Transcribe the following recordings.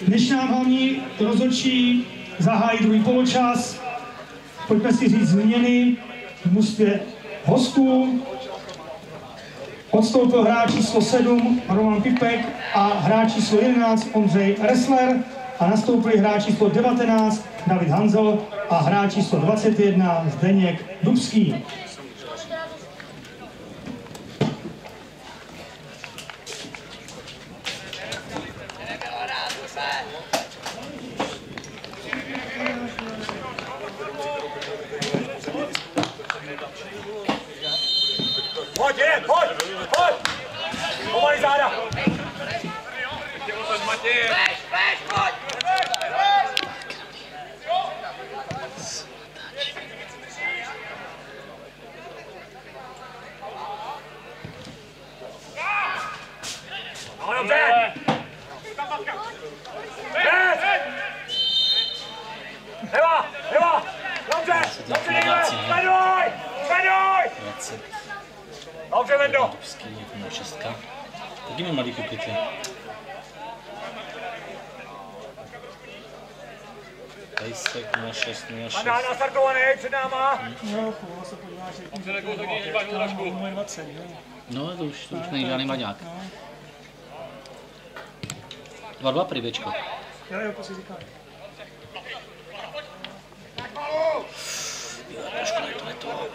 Než nám hlavní rozhodčí zahájí druhý poločas, pojďme si říct změny v mužstvě hostů. Odstoupil hráč číslo 7 Roman Pipek a hráč číslo 11 Ondřej Ressler a nastoupili hráč číslo 19 David Hanzel a hráč číslo 21 Zdeněk Dubský. Pojď, pojď, pojď! Pomalý záda! Běž, pojď! No, dobře! Běž! Heva! Dobře! Dobře, někde! Sleduj! Dobře, Vendo! Dubský, jako šestka. Taky mi malý kupity. Pejsek 06. Mandá nastartovaný, před náma! No, se podíváš, jak 20, no, to už není žádný mlaďák. 2-2 prý Bčko. Jo, to si říkám. Trošku ne to.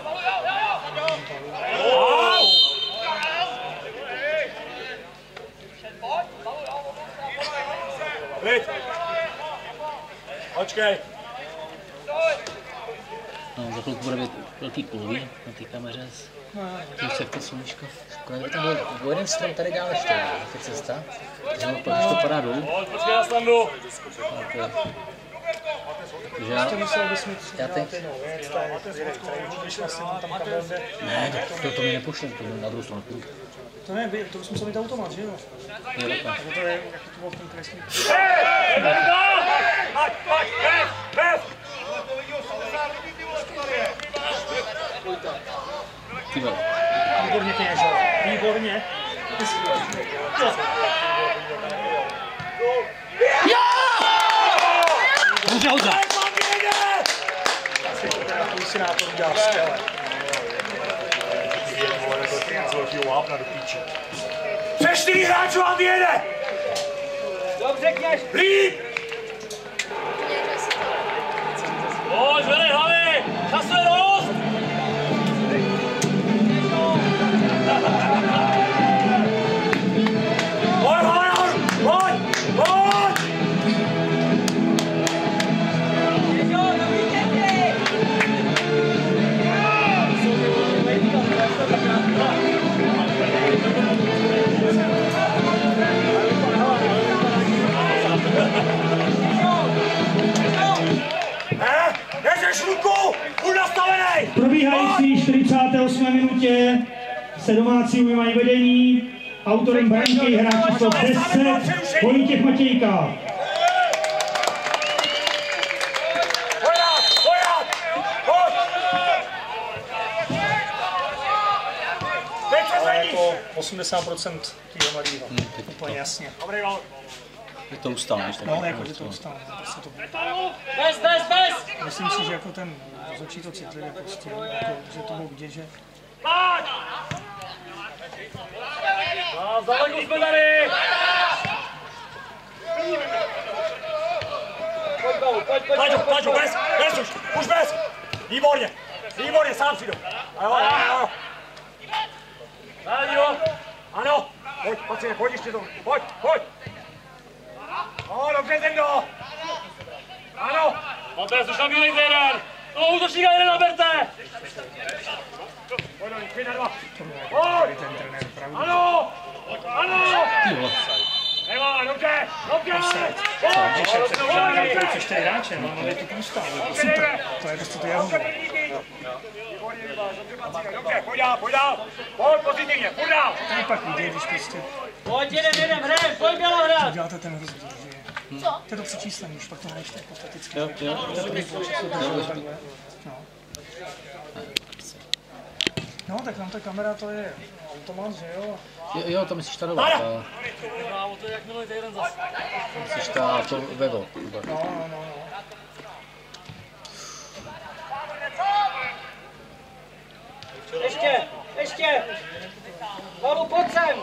Lid! Počkej! No, za chvilku bude velký kulový na té kameře. To už se to sluníčko. Kdyby tam byl jeden strom tady dál ještě, ta cesta. Takže když to padá dolů. Počkej na standu! Takže já teď... Ne, to mě nepošlem, to na druhou stranu. To ne, to bys musel mít automat, že jo? Jo, takhle. To je, jak to bylo v tom kresní. Bez! Výborně kněžo, výborně. Dobře, Honza! Takový si nátor udělal skvěle. Přes 4 hráčů vám vyjede! Dobře, kněž! Líp! Pojď, zvedej hlavy! Časuje dost! Pojď, pojď! Pojď! Probíhající 48. minutě se domácí mají vedení. Autorem branky hráč číslo 10 Vojtěch Matějka. Jako 80% týho mladýho, úplně jasně. Je to ustál, než tak? No, jako, že to ustál. Bez! Myslím si, že jako ten rozhodčí to citlivě prostě, jako, že to bylo vidět, že... Pojď! Zdaleko jsme tady! Pojď, bez už bez! Výborně, sám si jdu. Jo. Ano, pojď ještě to, pojď. No, dobře, Zendo. Ano. Montes, už tam byl jeden. No, útočníka jeden naberte. Pojď na 2. Pojď. Ano. Eva, dobře. Co 4 hráče, no, je to půstá, super, to je prostě to jeho. Dobře, pojď dál. Pojď pozitivně, pojď dál. To je pak vidět, když prostě... Pojď, jedem, hraj, pojď Bělo hrát. Děláte ten rozdíl, že je. To je to přečíslení, už pak to nečte jako staticky. Jo. No. No, tak tam ta kamera, to je automat, že jo? Jo, to myslíš ta nová. To je jak minulý týden zase. Myslíš ta to Vevo. No. Ještě! Hlavu, pojď sem!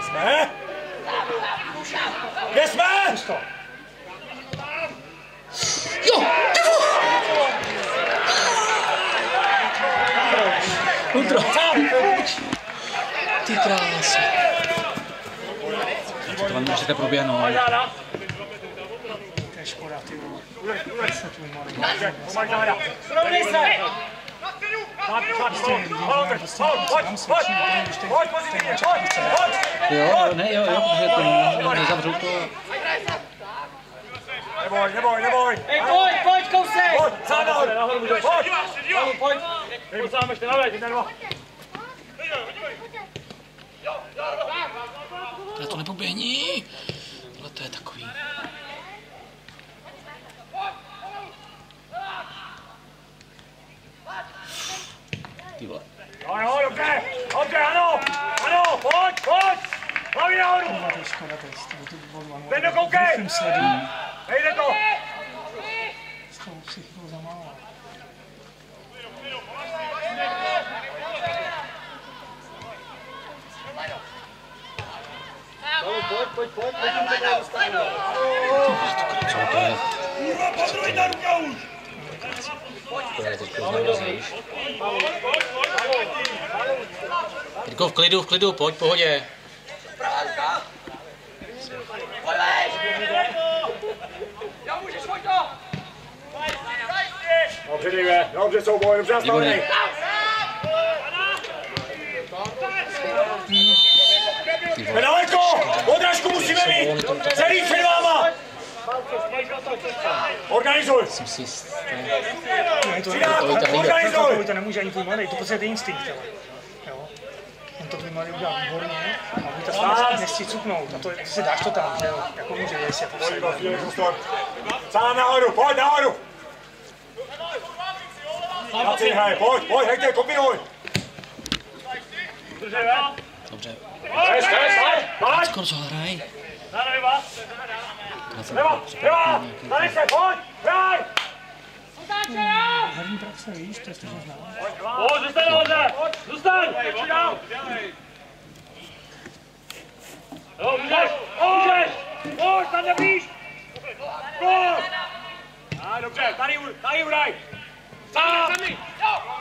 Jsme? Kde jsme? Jo! Udro! Ty krásy. To vám můžete proběhnout. To je škoda, ty vole. Srovnej se! Jo, protože to nezavřou to. Neboj. Hej, pojď, kousej! Pojď, sám nahoru můžeš. Pojď. Pojď! Pojď sám ještě navrať, 1-2. To nepoběhni. Tohle to je takový. Ty vole. Jo, dobře, ano, pojď. Hlavně nahoru. To je škoda, to je Teď dokoukej. Nejde to. S tou psychikou za málo. Pojď! Podruj na rukou. Jirko, v klidu, pojď, pohodě. Dobře, Dave, dobře souboj, dobře nastavený. Nedaleko, odrážku musíme mít, celý před váma. Organizuj. Jsem si jistý. Organizuj. To nemůže ani tvůj mladý, to prostě je instinkt, jo. On to tvůj mladý udělal výborně a vy to nestí cuknout a to si dáš to tam, že jo, jako může, jestli je to Sám nahoru, pojď nahoru. Pojď, hejte, kombinuj. Dobře. Pojď. Skoro co hraj. Tady se, pojď, hraj. herní praxe, víš, to je strašně zná. Pojď, zůstaň nahoře, zůstaň. Jo, můžeš, pojď, tam nebíš. Pojď. Dobře, tady udaj. Sám.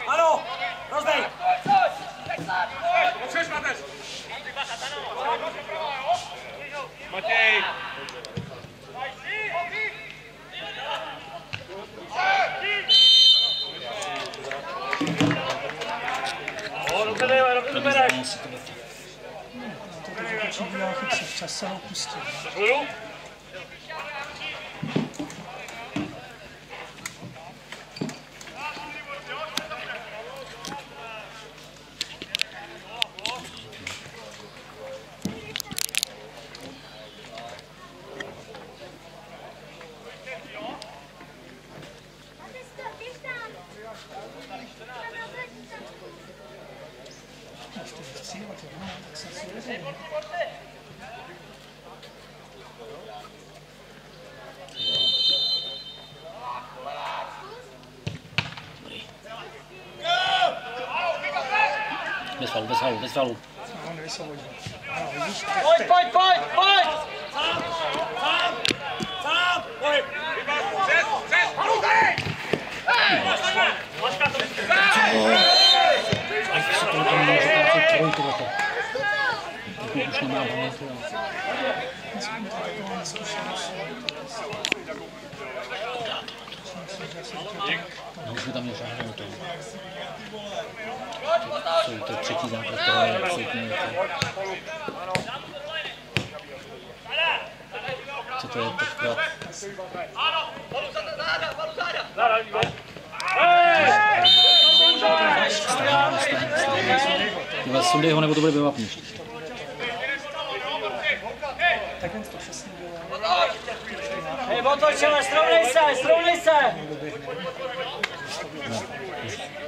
Ano, rozdej. Potřebuješ, Mateš. Matěj. Dobře, dobře, bereš. To určitě dělá chytře, včas se ho pustí. Bez falu. No, nevysvobodí. Pojď! Sám! Pojď! Přes! Ať se tohle tam může tam trojku na to. Tak už nemá paměti. No už by tam měl šáhnout to. To je třetí základ, to je absolutně co to je takové? Sundej ho, nebo to bude vyvapníš. Tak jen to přesně bylo. Hej, otočile, srovnej se, srovnej se!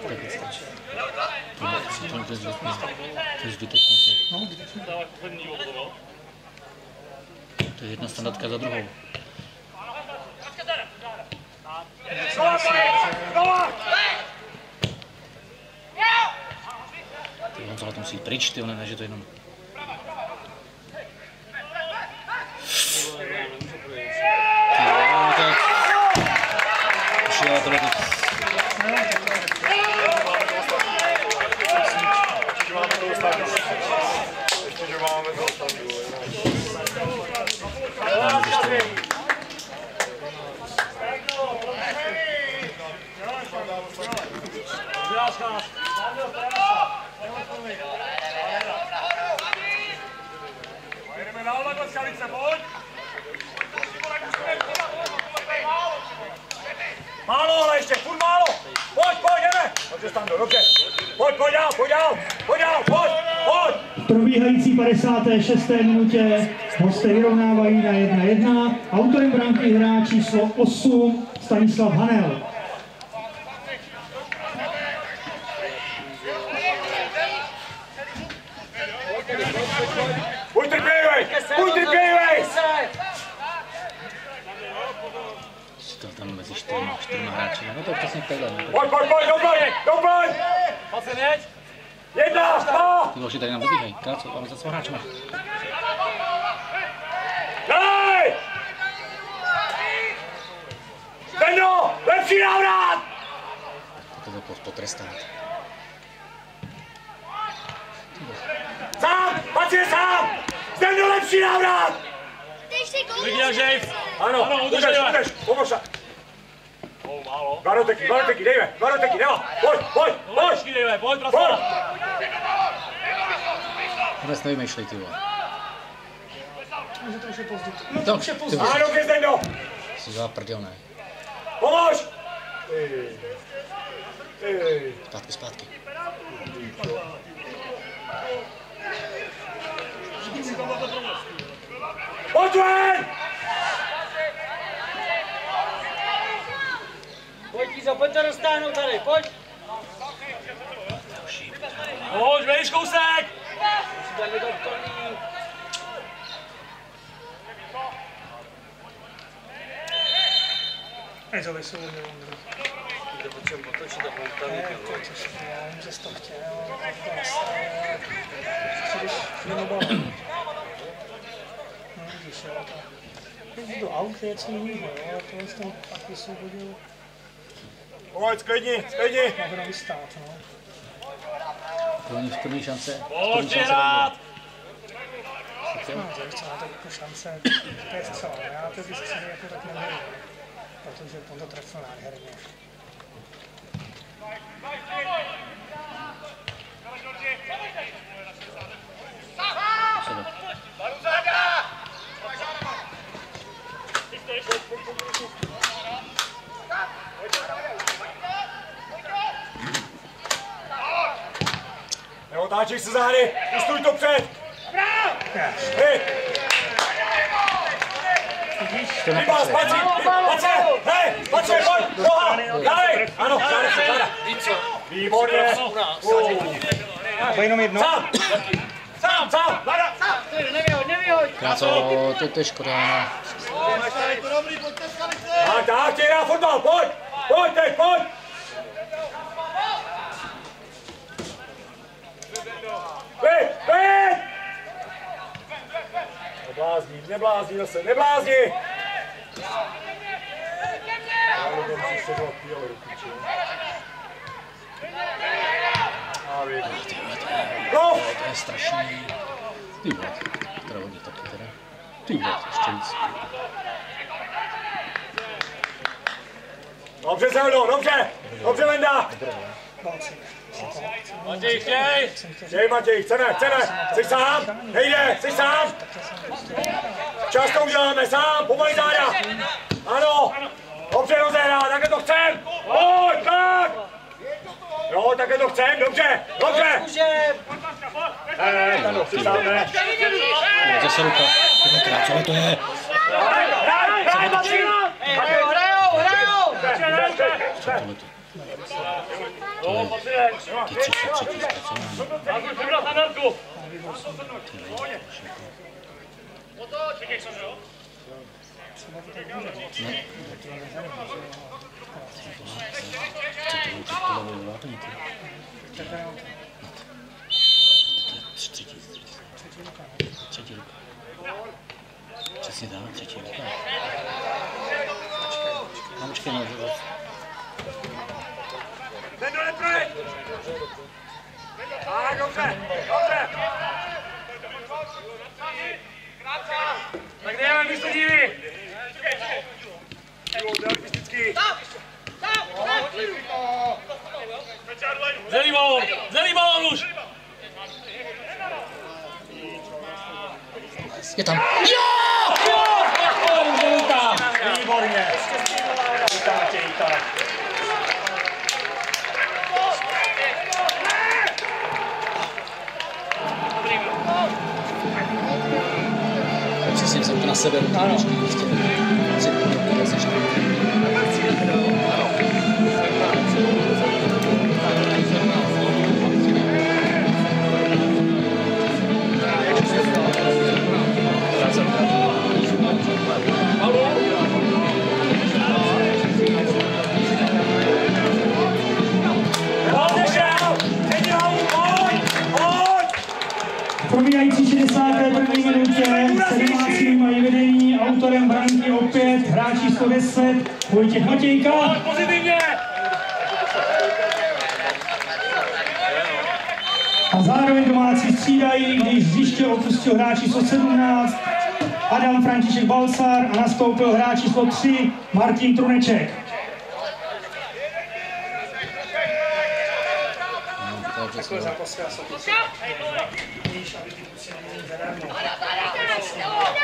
Tak je stačí. To je zbytečný. No, zbytečný. To je jedna standardka za druhou. Ty Honzola to musí jít pryč, ty ne, že to jenom... Přijela tohle to... Jdeme dál, takhle Skalice, pojď! Málo, ale ještě, furt málo! Pojď, jdeme! Dobře, Stando, dobře! Pojď dál, pojď dál, pojď! V probíhající 56. minutě hosté vyrovnávají na 1:1. Autorem branky hráč číslo 8 Stanislav Hanel. Buď trpělivej! Tam mezi čtyřma hráči. No to je přesně takhle. Pojď, doplň! Pojď se měť! 1, 2! Ty loži tady nám dobíhají. Krátce, máme za svou hráčema. Dej! Zdeno, lepší návrat! To byl potrestat. Sám, Matěj sám! Zdeno, lepší návrat! Ano, udrž, pomož. Málo. Varoteky, dejme, nema, pojď! Pojď, pracovat! Vůbec nevymýšlej, ty vole. To už je pozdě. To už je pozdě. Ano, kde Zdeno? Jsi dělá prdel, ne? Pomož! Zpátky. Pojď ven! Pojď, Izo, pojď to dostáhnout tady, pojď! Pojď, vejš kousek! Musí tam to plný. Nejzali se u mě, Ondro. To potřebuji otočit a poutaný. To je těžké, já vím, že jsi to chtěl, ale to nastavil. Když nemohl. No vidíš, jo, to. Když do aut je něco jiného, jo, ale tohle z toho pak vysvobodil. Pojď, sklidni! Mohl tam vystát, no. První šance. Pojď hrát! No, to je celá tak šance, to je zcela, já to bych si jako tak nevěděl, protože on to trefil nádherně. Neotáčej se zády, stůj to před! Hej! Vybás, Patrik! Hej! Patrik, pojď! Noha! Dávej! Ano, záda! Výborně! A jenom jedno? Sám! Vláda! Nevyhoď! Kráco, to je škoda. Tak, tě hrá fotbal, pojď! Pojď! Pojď! Neblázni zase, neblázni! No! To je strašný. Ty vole, teda hodně taky teda. Ty vole, ještě víc. Dobře, Zeldo, dobře, Lenda! Matěj, chtěj! Chtěj, Matěj, chceme! Jsi sám? Nejde, jsi sám! Čas to uděláme, sám, pomalý záda! Ano! Dobře, rozehrá, takhle to chcem! Pojď, tak! Jo, takhle to chcem, dobře! Můžem! Ne, jsi sám, ne! Zase ruka. Co to je? Ty 33 zpracování. Třetí ruka. Přesně tak, třetí ruka. No, počkej, no, to dobře, dobře. Tak jdeme místo dívy. Zelý balón už. je tam. Jo! Výborně. Přesně vzal to na sebe, ano. Probíhající 61. minutě 17. mají vedení, autorem branky opět hráč číslo 10 Vojtěch Matějka. A zároveň domácí střídají, když hřiště opustil hráč číslo 17 Adam František Balcar a nastoupil hráč číslo 3 Martin Truneček.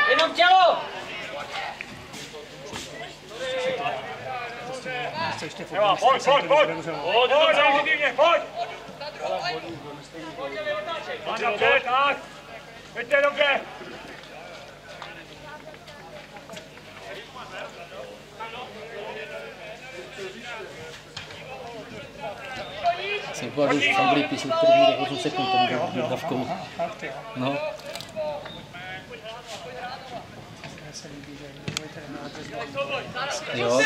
Jenom tělo! Pojď! Tak! Pojďte dobře! Jsem vypadal, že tam byli písli první tak 8 sekund, tam byl dávkou. No. Jo.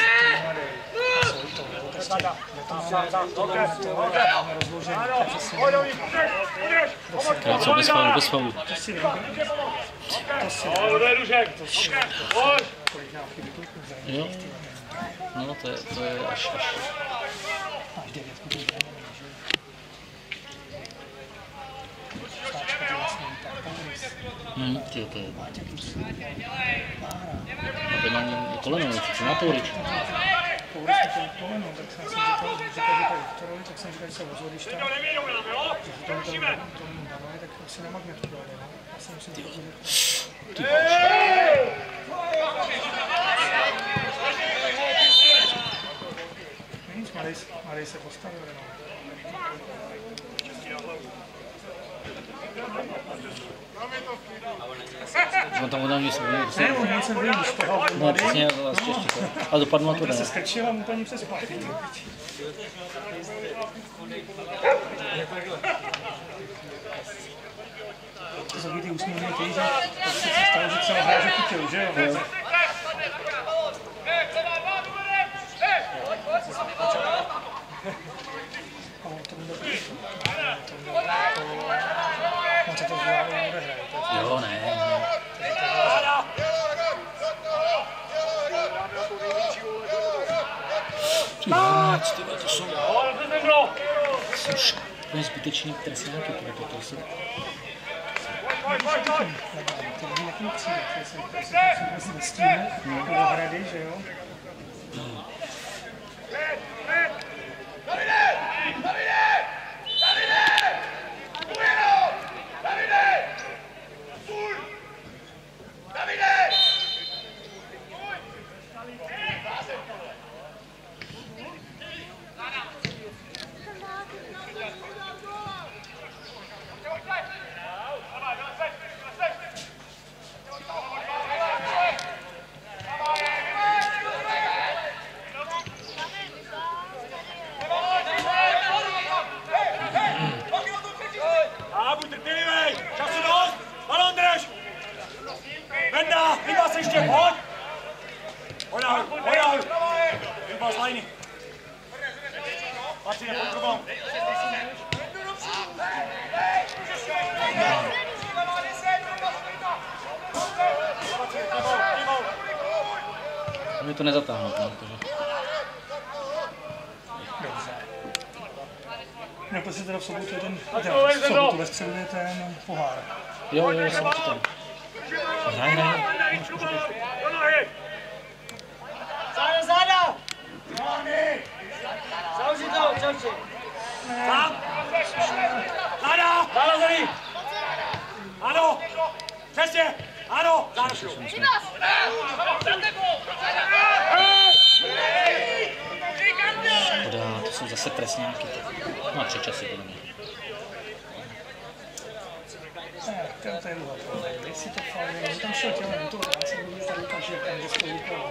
Krátce, bez faulu. Jo. No, to je až. To je. A to mám koleno, co na Tourič. Tak jsem říkal, že se rozhodíš tam, že tomu dávají, tak asi na magnetu dojde, no. Já jsem si to nic, Marej se postavil, no. On tam udal něco. Ne, on se vyjde z toho. No přesně, ale dopadlo na to, ne. ne. Se skrčil a úplně přes pachy. To jsou ty úsměvné týže, tak si představu, že třeba hráče chytil, že jo? On se to zvládl a odehraje. Jo, ne. To jsou... To je zbytečný trestňáky, to jsou... Ty lidi nekým přijde, to se ve stínu, do hrady, že jo? Marcine, pod trubou. Mě to nezatáhnout, no, protože... No, prostě teda v sobotu je ten, ve středu je ten pohár. Jo, jsem to tam. Hraj. Záda! Zauži to, čauči. Sám! Záda! Záda za ní! Ano! Přesně! Ano! Záda! Škoda, to jsou zase presňáky. No a přečasy podle mě. To je dlouho. Jestli to fauluje, tam šel tělem, to se bude tady říkat, že tam vždycky vypadá.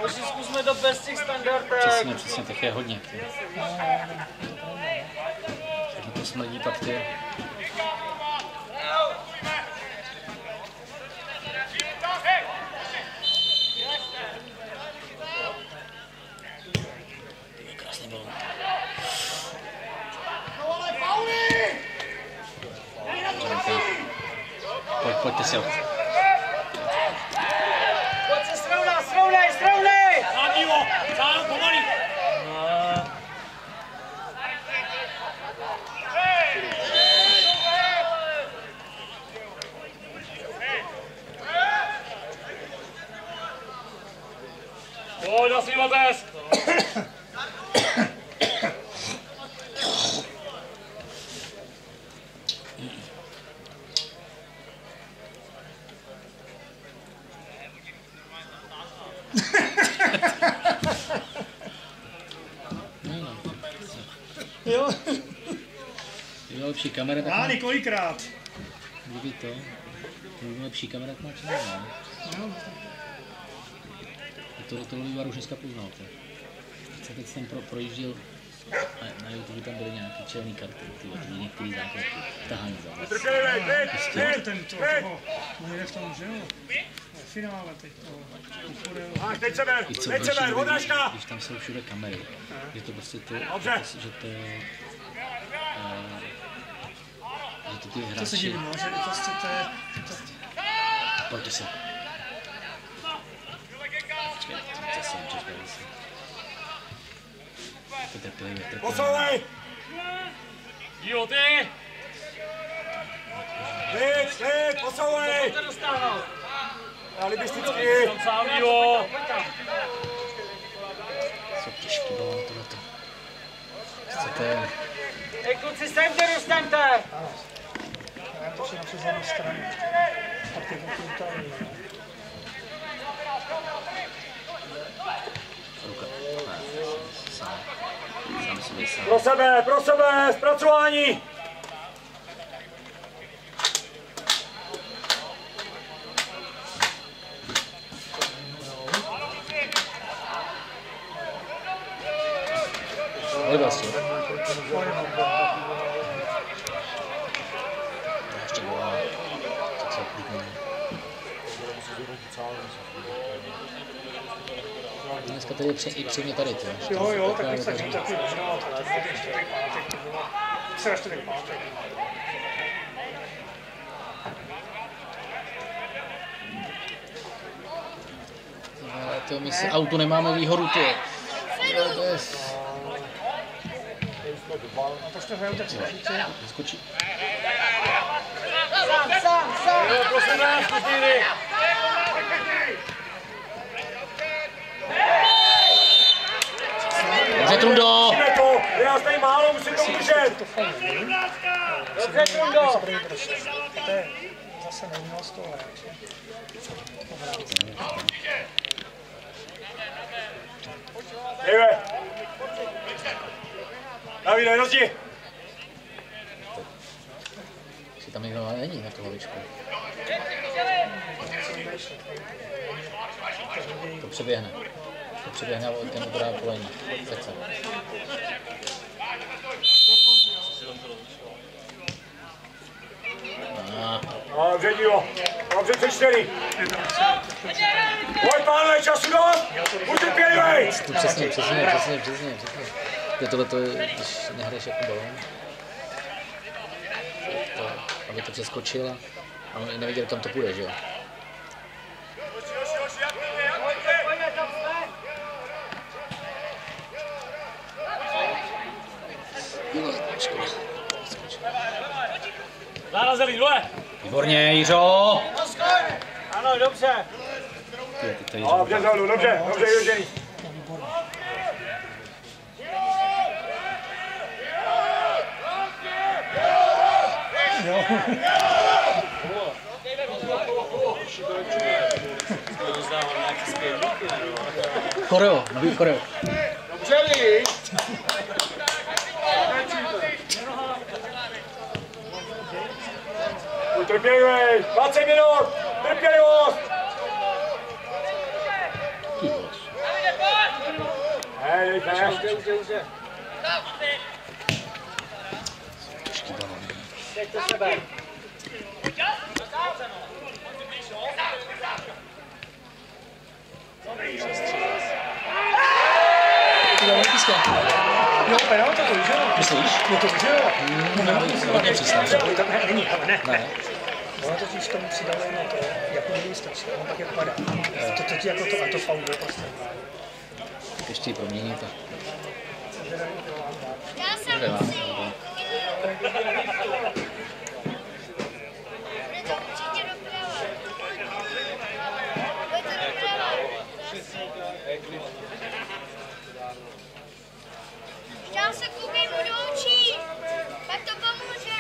Už zkusme to bez těch standardek. Přesně, tak je hodně. Všechno to smrdí pak ty. Krásný bol. Pojďte si ho. Pojď se srovnej! Sám dívo! Sám, pomalý! Pojď, asi Mates! Jo. Kdyby lepší kamera, tak... Rány, kolikrát? Kdyby to... Kdyby lepší kamera, tak má čím to Livar už dneska poznal. Co teď jsem projížděl, na YouTube tam byly nějaký černý karty, některý základky, tahání za vás. Někde v tom, že jo? V finále teď toho. Teď se ber, odrážka! Když tam jsou všude kamery, je to prostě to, že to ty hráči... To se divím, no, že prostě to je... Pojďte se. To trpělivě. Posouvej! Dílo ty! Klid, posouvej! Pojďte dostáhnout. Alibisticky! Sám dílo! Jsou těžký balón tohleto. Chcete... Hej kluci, dostaňte! Já to si na přes jednu stranu. A ty brutální. Pro sebe, zpracování! Vlastně. Dneska tady je i při mě tady, jo? Jo, tak bych se říct taky možná, čtvrtek, pátek. To my si autu nemáme výhodu, ty. To je... A to jste hrajou tak skočí. Sám! Jo, prosím vás, Kuzíry! Dobře, Trundo! Musíme to, je nás tady málo, musím to udržet! Dobře, Trundo! To je zase neuměl z toho hráče. Jejme! Davide, rozdi! Si tam někdo není na tu hlavičku. To přeběhne. To přeběhne a ten udrá polení. Srdce. Dobře, dílo. Dobře, 3-4. Pojď, pánové, času dost! Buď trpělivej! Přesně. tohle je, když nehraješ jako balón, aby to přeskočil a on nevěděl, kam to půjde, že jo? Zarazili, dole! Výborně, Jiřo! Ano, dobře. Dobře, dobře, Jiří. Koreo, nový koreo. Dobře, Lí. Trpělivý, 20 minut, trpělivost. Hej, dejte. Teď to sebe. Jo, penalta to už jo. Myslíš? No to už jo. Hodně přísná. Není, ale ne. Ne. Ono totiž tomu přidalo na to, jako není stačí, on tak jak padá. To teď jako to, a to faul byl prostě. Tak ještě ji proměníte. Já jsem Dobře, musí. Bude to určitě doprava. Bude to doprava. Já se koukej mu do očí. Tak to pomůže.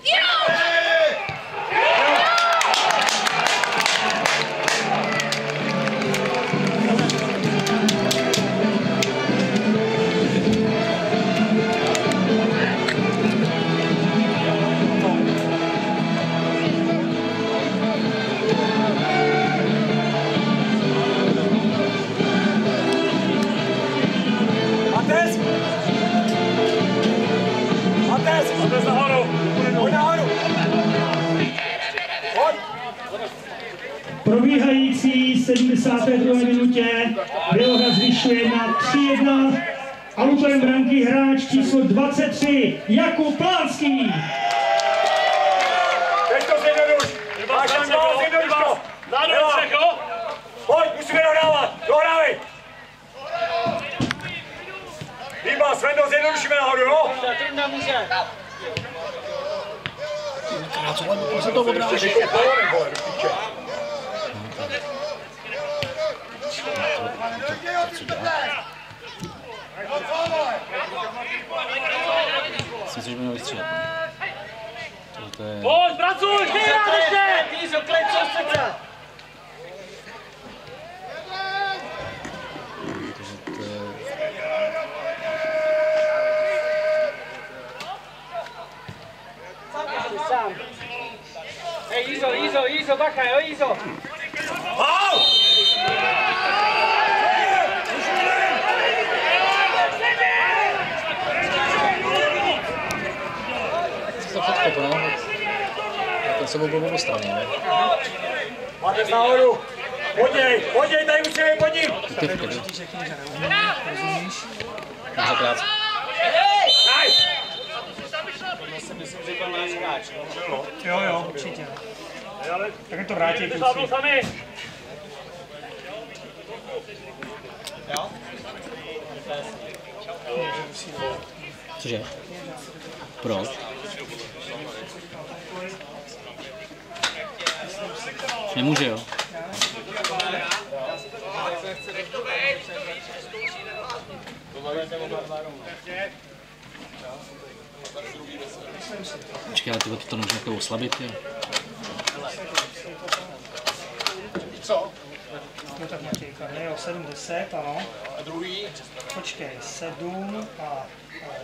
Jo! Matez nahoru. Pojď nahoru. Pojď. Probíhající 72. minutě Bělehrad zvyšuje na 3-1. Autorem branky hráč číslo 23 Jakub Plánský. Teď to zjednoduš. Máš tam dál, zjednoduš to. Zádu do třech, jo? Pojď, musíme dohrávat. Dohrávej. Líba, Svendo, zjednodušíme nahoru, jo? Trunda může. Se to odráží. Myslím, že by měl vystřílet. To je... Pojď, pracuj, ty rád ještě! Ty jsi oklej, co chcete? Sám. Hej, Jizo, bacha, jo, Jizo. Hau! To podkop, no. Ten se byl obou strany, ne? Máte nahoru. Podněj, tady musíme pod ním. Ty může krát. Nice. Myslím, že byl náš hráč. Jo, určitě. Tak je to vrátí kluci. Sami. Cože? Proč? Nemůže, jo? Počkej, ale tyhle to může jako oslabit, jo? Co? No tak Matějka, jo, 7-10, ano. A druhý? Počkej, 7 a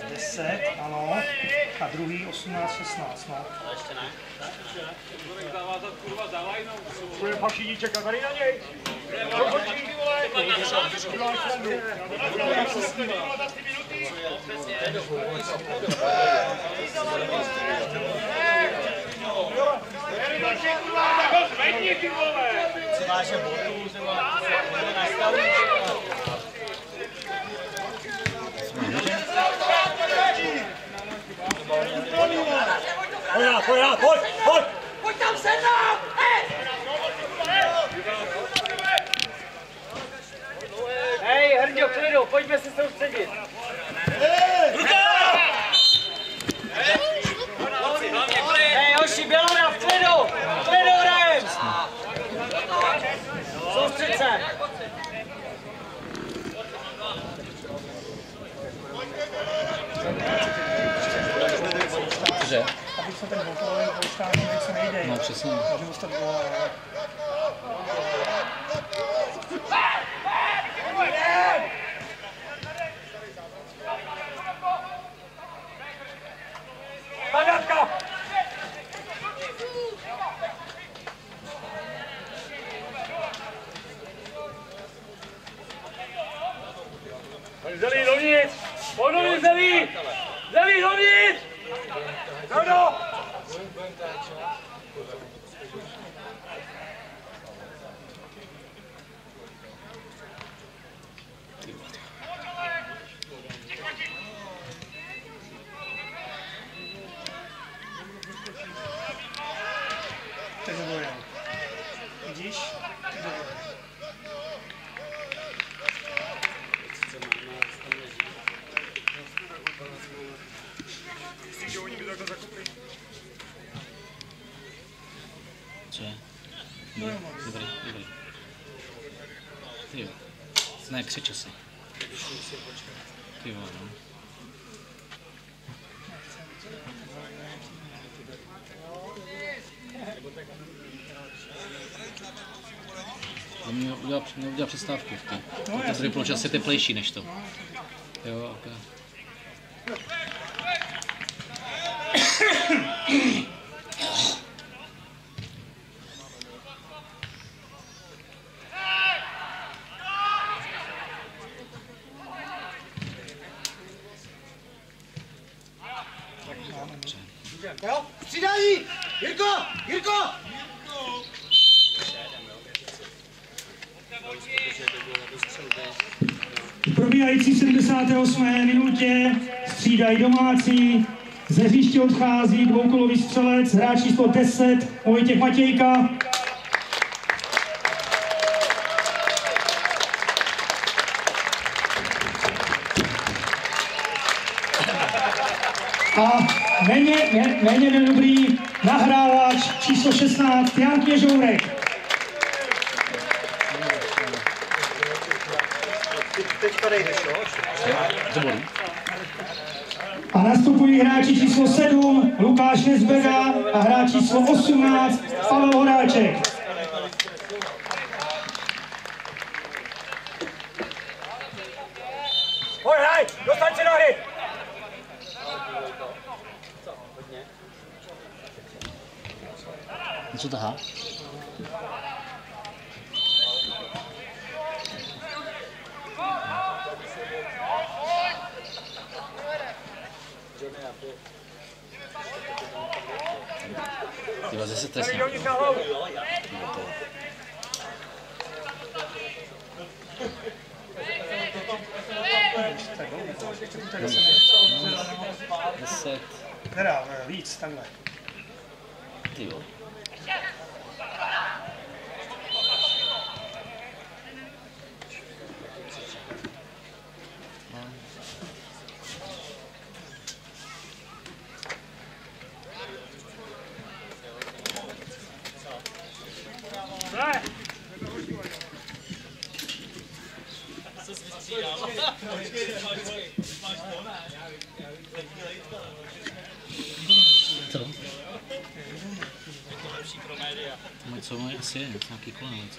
10, ano. A druhý 18-16, no. A ještě ne. Budeme pak všichni čekat tady na něj. Pojď tam se nám! Hej, Hrďo, klidu, pojďme se soustředit. Hej, hoši, Bělora, v klidu! V klidu hrajem! Soustřed se! Že? Aby se ten volkoval polstání, tak se nejde. No přesně. Může dostat góla. Padátka! Zelí dovnitř! Ponovit zelí! Zelí dovnitř! No! To je dobré. Vidíš? To je dobré. Co je? Dobrý. Ty jo. Ne, křiče si. Ty vole, no. Měl udělat přestávku. To tady bylo čas teplejší než to. Jo, ok. Jo, přidají! Jirko! V probíhající 78. minutě střídají domácí. Ze hřiště odchází dvoukolový střelec, hráč číslo 10, Vojtěch Matějka. A méně nedobrý nahrávač číslo 16, Jan Kněžourek. Teďka nejdeš, jo? To bolí. A nastupují hráči číslo 7, Lukáš Nezbega a hráč číslo 18, Pavel Horáček. Pojď, hraj! Dostaň se do hry! Co tahá? Tyva, zase trestně. Deset. Nedá, víc, takhle. Ty jo. Co? Co mají asi je, nějaký kolenec.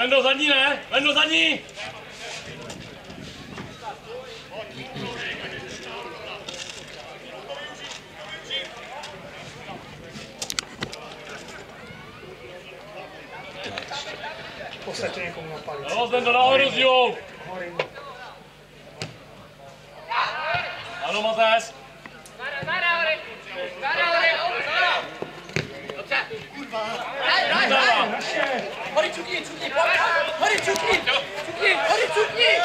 Lendo zadní, ne? Lendo zadní! V podstatě někomu napadl. No, Lendo nahoru s Jou! Ano, Matés! Hori, cukni, hori, cukni!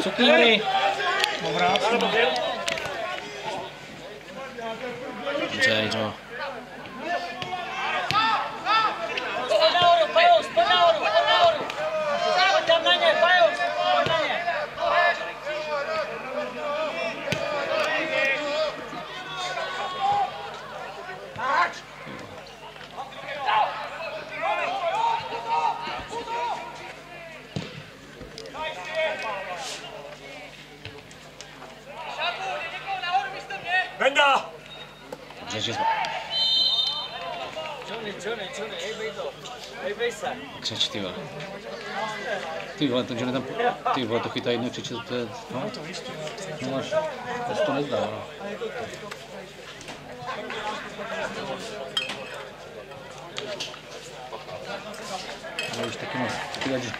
Cukni! Dobrá. Dobře, jo. Pojď nahoru, Pajos, pojď nahoru! Pojď tam na ně, Pajos, pojď na ně! Venda! Dobře, Johnny, hejbej se. křeč, ty vole. Ty vole, ten Johnny tam, ty vole, to chytá jednou křeče, to je, no. No až, to se to nezdá, no. Ale už taky moc,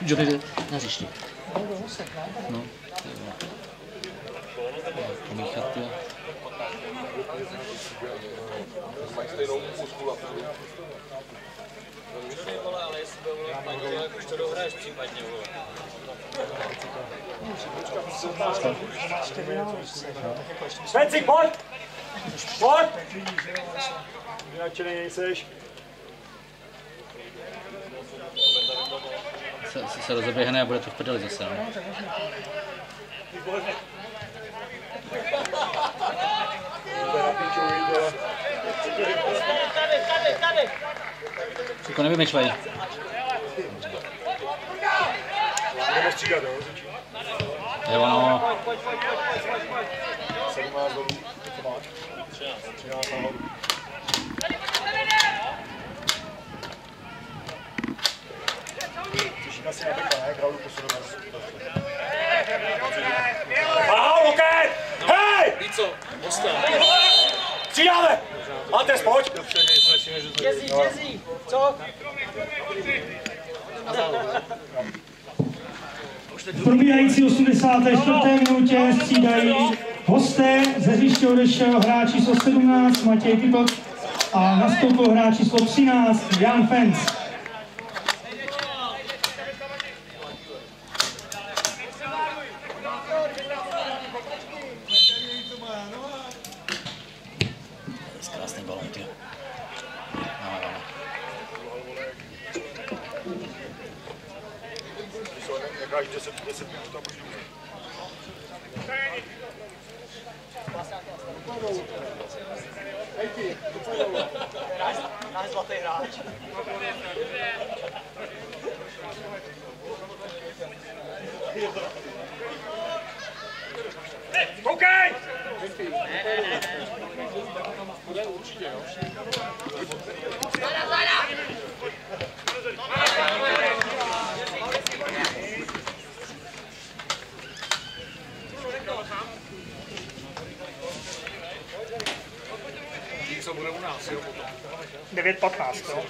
Johnny jde na hřišti. No, ty vole. Pomíchat, ty. Ale jestli by bylo paní, jak už to dohraješ případně, vole. Švencik, pojď! Pojď! Jinak nejseš. Se rozeběhne a bude to v prdeli zase, no. Tady! Tylko nevymýšlej. Budeme střídat, jo? Jo, no. Pojď. 17 dolů, co máš? 13 nahoru. Těšíme si na beka, ne? Kraudu posuneme. Ahoj, loket! Hej! Víš co? Hostem. Střídáme! Antes, pojď! Jezí, co? V probíhající 84. minutě střídají hosté, ze hřiště odešel hráč číslo 17 Matěj Pipot a nastoupil hráč číslo 13 Jan Fenc. Krásný balón, ty. Necháš 10 minut a můžu. Náš zlatý hráč. Koukej! Co bude u nás, jo, potom? 9:15, jo.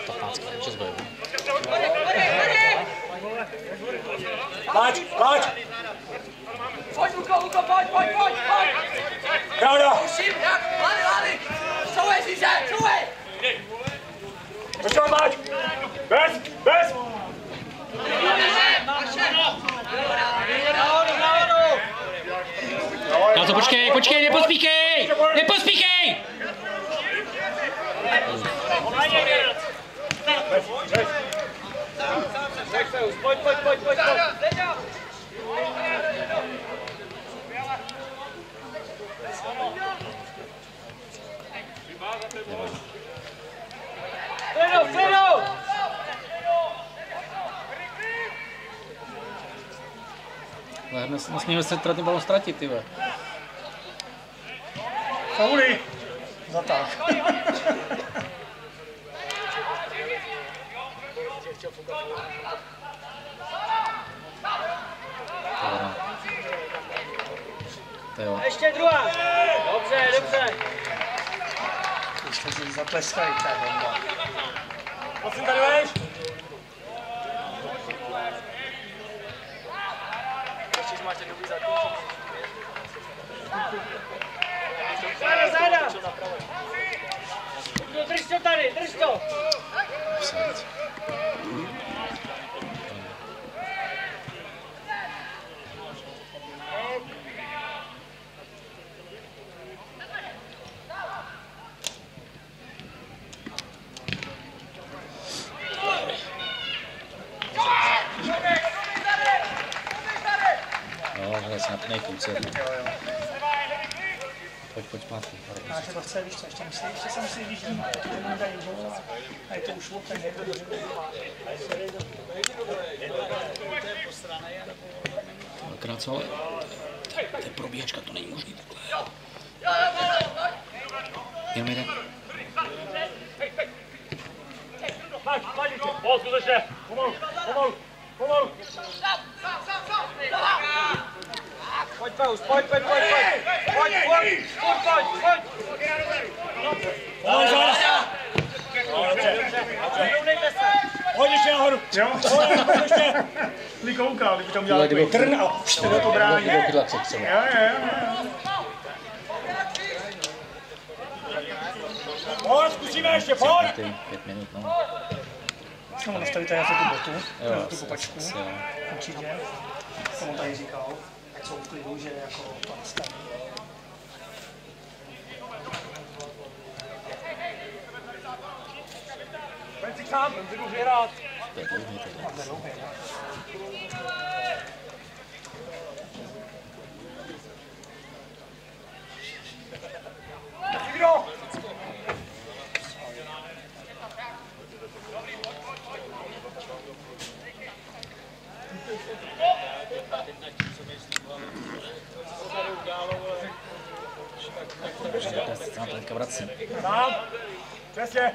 15, 6 bojů. Pojď! Pojď, Luko, pojď! Krauda! Musím, Lali! Couvej, Říže, couvej! Počkej, Máč! Bez! Nahoru! No to počkej, nepospíchej! Pojď! Fredo! Nesmíme se ten balon ztratit, ty vole. Fauly. Zatáh. To jo. Ještě druhá. Dobře, dobře. Už se zatleskají, ta bomba. Prosím, tady veš. Záda. Drž to tady, drž to. Jo, ale se napnej půlce. Pojď zpátky. Máš to chce, víš co, ještě se musí vyžít, to nemůže dají gól a je to už lopem, je to dobře. Dvakrát co, ale to je probíhačka, to není možný takhle. Jenom jeden. Pojď, skutečně. Pomalu, pomalu, pomalu. Pojď, Paus, pojď. Pojď. Pomalu, záda. Pojď ještě nahoru. Jo? Pojď ještě. Kdyby koukal, kdyby tam dělal takový trn a do to bráně. Pojď, zkusíme ještě, pojď. 5 minut, no. No, nastavíte nějakou tu botu, Jo, tu kopačku, jo. určitě. Jsem on tady říkal, ať jsou v klidu, že jako pan staví. Pojď si sám, budu vyhrát. To je dlouhý, to je. Takhle dlouhý, ne? Nikdo. Já to teďka vracím. Sám. Přesně.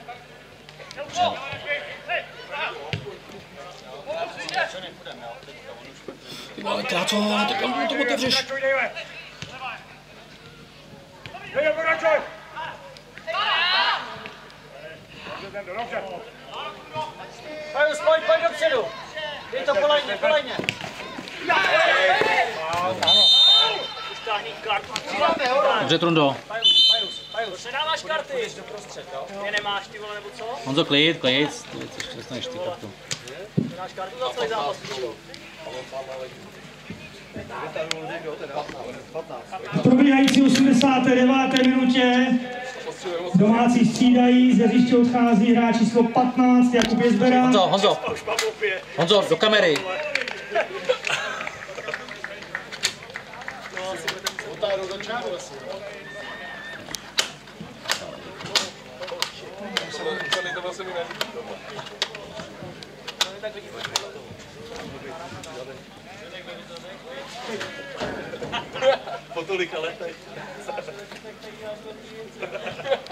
Ty vole, kráco, tak to otevřeš. Pokračuj, dejme. Dejme, pokračuj. Dobře. Paus, pojď dopředu. Dej to po lajně. Stáhni kartu. Dobře, Trundo. Pajus, nedáváš karty. Jdeš doprostřed, jo? Je nemáš, ty vole, nebo co? Honzo, klid. Ještě dostaneš ty kartu. Nedáš kartu za celý zápas. V probíhající 89. minutě domácí střídají, z hřiště odchází hráč číslo 15 Jakub Jezbera. Honzo, do kamery. Po tolika letech.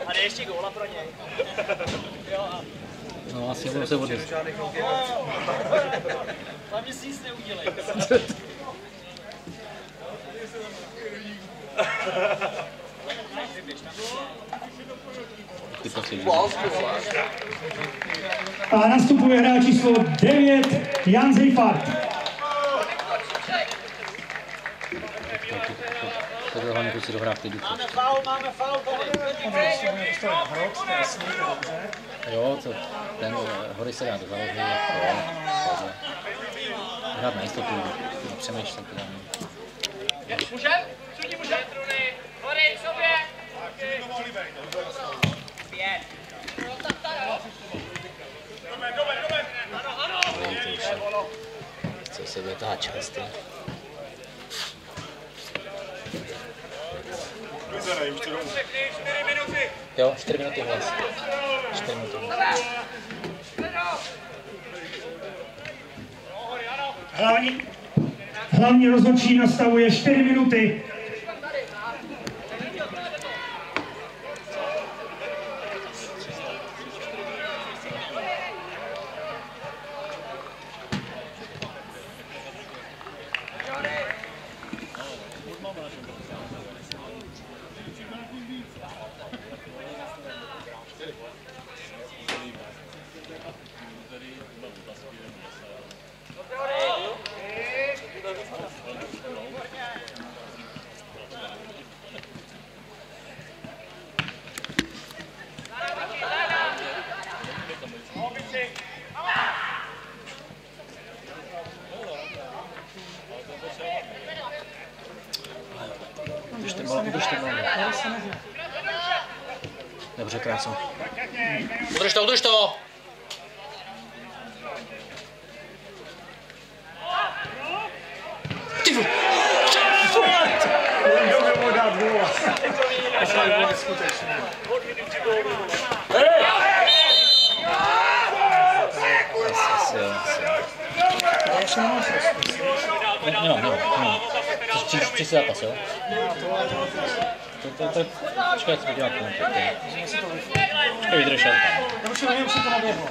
A jde ještě góla pro něj. No, asi budeme se odjet. Hlavně si nic neudělej. A nastupuje hráč číslo 9 Jan Zejfart. Tak hlavně pojď si dohrát ty duchy. Máme faul tady. Jo, ten hory se dá do zálohy. Hrát na jistotu, nepřemýšlet. Můžem? Všichni můžem? Hory, k sobě! 5. Co se bude táhat část. Jo, 4 minuty hlas. 4 minuty. Hlavní rozhodčí nastavuje 4 minuty. Dobře, krásno. Udrž to, udrž to! Ty vole! Nemůžu dát góla. Nemám. Příští zápas, jo? Počkej, jak se podívat k tomu. Vydrž tam. Nevím, si to naběhlo.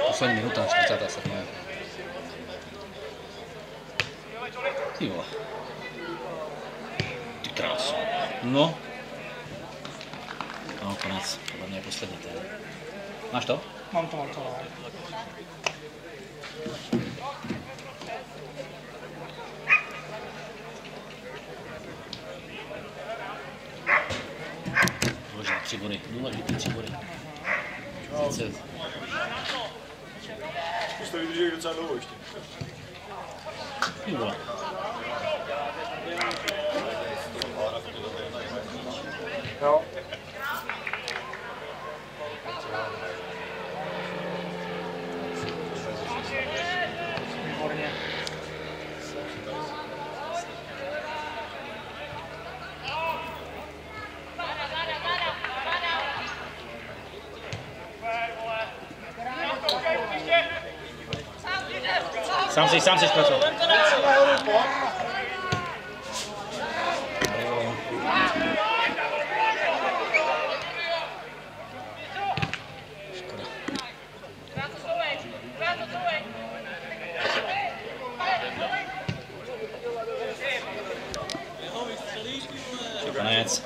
Poslední minuta, 47. Ty vole. Ty krás. No. No, konec. Podle mě je poslední ten. Máš to? Mám to. Důležitý 3 body. Důležitý 3 body. Už to vydrží docela dlouho ještě. Ty vole. Jo. Výborně. Sám si zpracoval. Konec.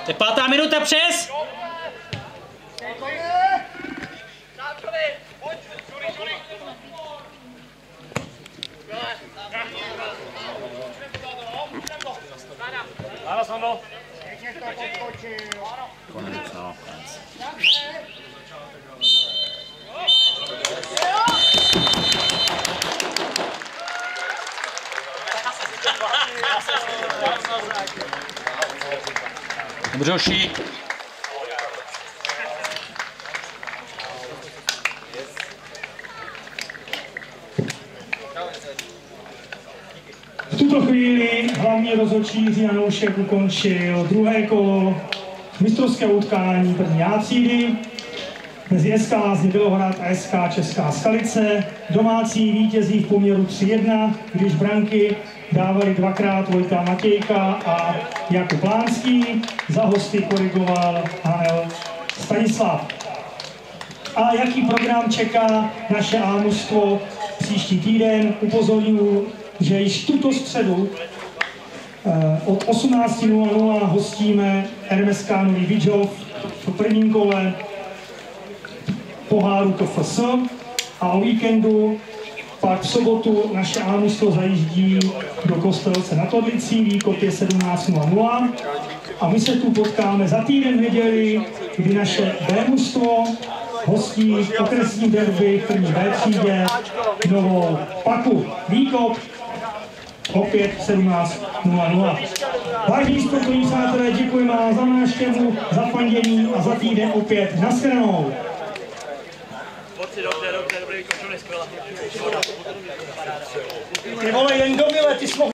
To je 5. minuta přes! Ano, Sando. Konec, no, konec. Dobře, hoši. V tuto chvíli hlavní rozhodčí Jiří Janoušek ukončil druhé kolo mistrovského utkání první A třídy mezi SK Lázně Bělohrad a SK Česká Skalice. Domácí vítězí v poměru 3-1, když branky dávali dvakrát Vojta Matějka a Jakub Lánský. Za hosty korigoval Hanel Stanislav. A jaký program čeká naše A-mužstvo příští týden? Upozorňuji, že již tuto středu od 18:00 hostíme RMSK Nový Bydžov v prvním kole poháru KFS a o víkendu pak v sobotu naše A-mužstvo zajíždí do Kostelce nad Orlicí, výkop je 17:00 a my se tu potkáme za týden v neděli, kdy naše B-mužstvo hostí okresní derby v první B třídě Novou Paku. Výkop opět 17:00. Vážení sportovní přátelé, děkujeme vám za návštěvu, za fandění a za týden opět nashledanou. Ty vole, jen do Vile, ty jsi mohl